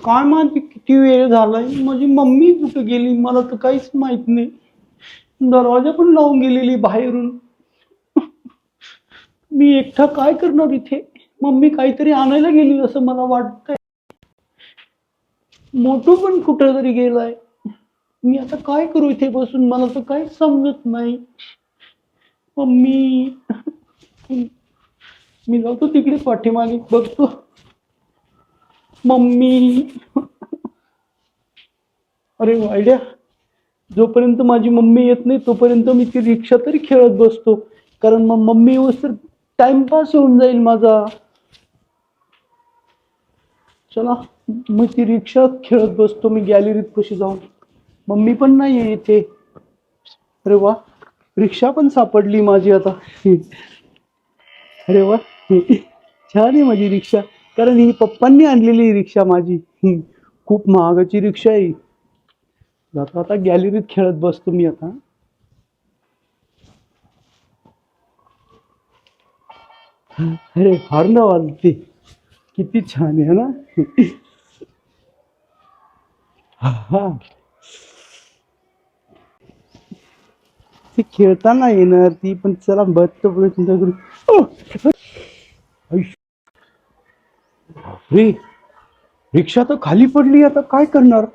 काय माहिती किती वेळ झालाय, माझी मम्मी कुठे गेली मला तर काहीच माहित नाही. दरवाजा पण लावून गेलेली बाहेरून. मी एकटा काय करणार इथे? मम्मी काहीतरी आणायला गेली असं मला वाटतंय. मोठू पण कुठेतरी गेलाय. मी आता काय करू इथे बसून, मला तर काहीच समजत नाही. मम्मी, मी जातो तिकडे पाठीमागे बघतो. मम्मी, अरे वायड्या, जोपर्यंत माझी मम्मी येत नाही तोपर्यंत मी ती रिक्षा तरी खेळत बसतो, कारण मग मम्मी येऊस तर टाइमपास होऊन जाईल माझा. चला, मग ती रिक्षा खेळत बसतो मी गॅलरीत कशी जाऊन. मम्मी पण नाही आहे इथे. अरे वा, रिक्षा पण सापडली माझी आता. अरे वा, छान आहे माझी रिक्षा, कारण ही पप्पांनी आणलेली रिक्षा माझी. खूप महागाची रिक्षा आहे. जातो आता गॅलरीत खेळत बसतो मी आता. अरे हॉर्न वाजते, किती छान आहे ना. हा, ती खेळताना येणार ती पण. चला बघतो प्रयत्न करू. रे, रिक्षा तर खाली पडली, आता काय करणार?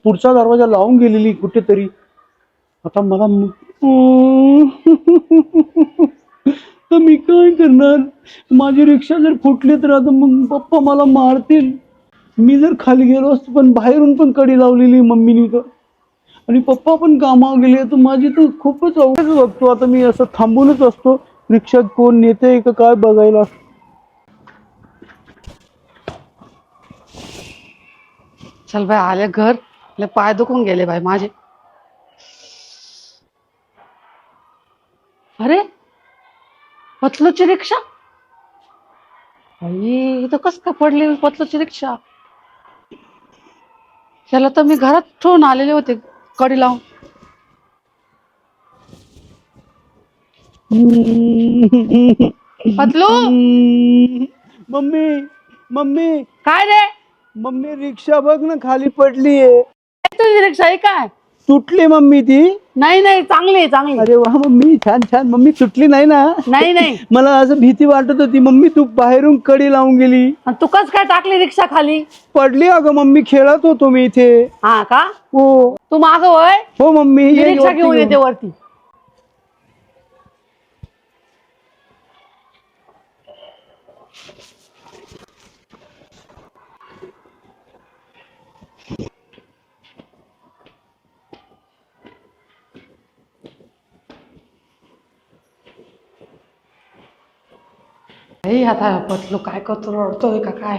पुढचा दरवाजा लावून गेलेली कुठेतरी. आता मला तर मी काय करणार? माझी रिक्षा जर फुटली तर आता मग पप्पा मला मारतील. मी जर खाली गेलो असतो, पण बाहेरून पण कडी लावलेली मम्मीनी तर, आणि पप्पा पण कामावर गेले, तर माझी तर खूपच अवघड बघतो आता मी. असं थांबूनच असतो, रिक्षात कोण नेते का काय बघायला. चल बाय, आले घर. लय पाय दुखून गेले बाई माझे. अरे, पतलूची रिक्षा. आई, इथं कस का पडली पतलूची रिक्षा? त्याला तर मी घरात ठेवून आलेले होते कडी लावून. पतलू, मम्मी, मम्मी, काय रे? मम्मी, रिक्षा बघ ना खाली पडलीये. तुझी रिक्षा आहे काय? तुटली मम्मी ती. नाही नाही, चांगली आहे चांगली. अरे वा मम्मी, छान छान. मम्मी तुटली नाही ना? नाही नाही. मला असं भीती वाटत होती. मम्मी तू बाहेरून कडी लावून गेली. आणि तू कस काय टाकली रिक्षा खाली? पडली अगं मम्मी, खेळत होतो मी इथे. हा का? हो तू माग वय, हो मम्मी, मी ये रिक्षा वरती घेऊन घेऊन. येते वरती. हे आता पतलू काय करतो, रडतोय का काय?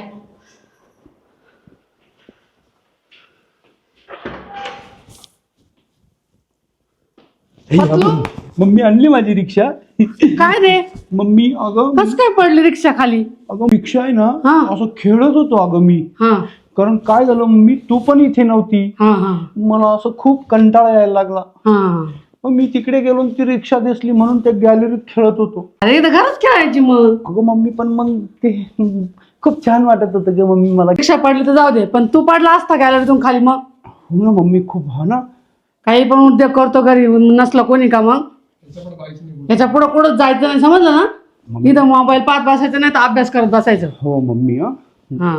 हे अगं, मम्मी आणली माझी रिक्षा. काय रे, मम्मी अगं, कस काय पडली रिक्षा खाली? अगं रिक्षा आहे ना, हा. असं खेळत होतो अगं मी. हा कारण काय झालं मम्मी, तू पण इथे नव्हती. हा हा मला असं खूप कंटाळा यायला लागला. हा. मग मी तिकडे गेलो, ती रिक्षा दिसली म्हणून त्या गॅलरीत खेळत होतो. अरे इथं घरात खेळायची मग. अगं मम्मी, पण मग ते खूप छान वाटत होतं ग मम्मी मला. रिक्षा पडली तर जाऊ दे, पण तू पडला असता गॅलरीतून खाली मग. हो ना मम्मी, खूप. हा ना. काही पण उद्योग करतो घरी, नसलं कोणी का मग. याच्या पुढे कुठं जायचं नाही, समजलं ना? इथं मोबाईल पाहत बसायचं नाही तर अभ्यास करत बसायचं. हो मम्मी. हा.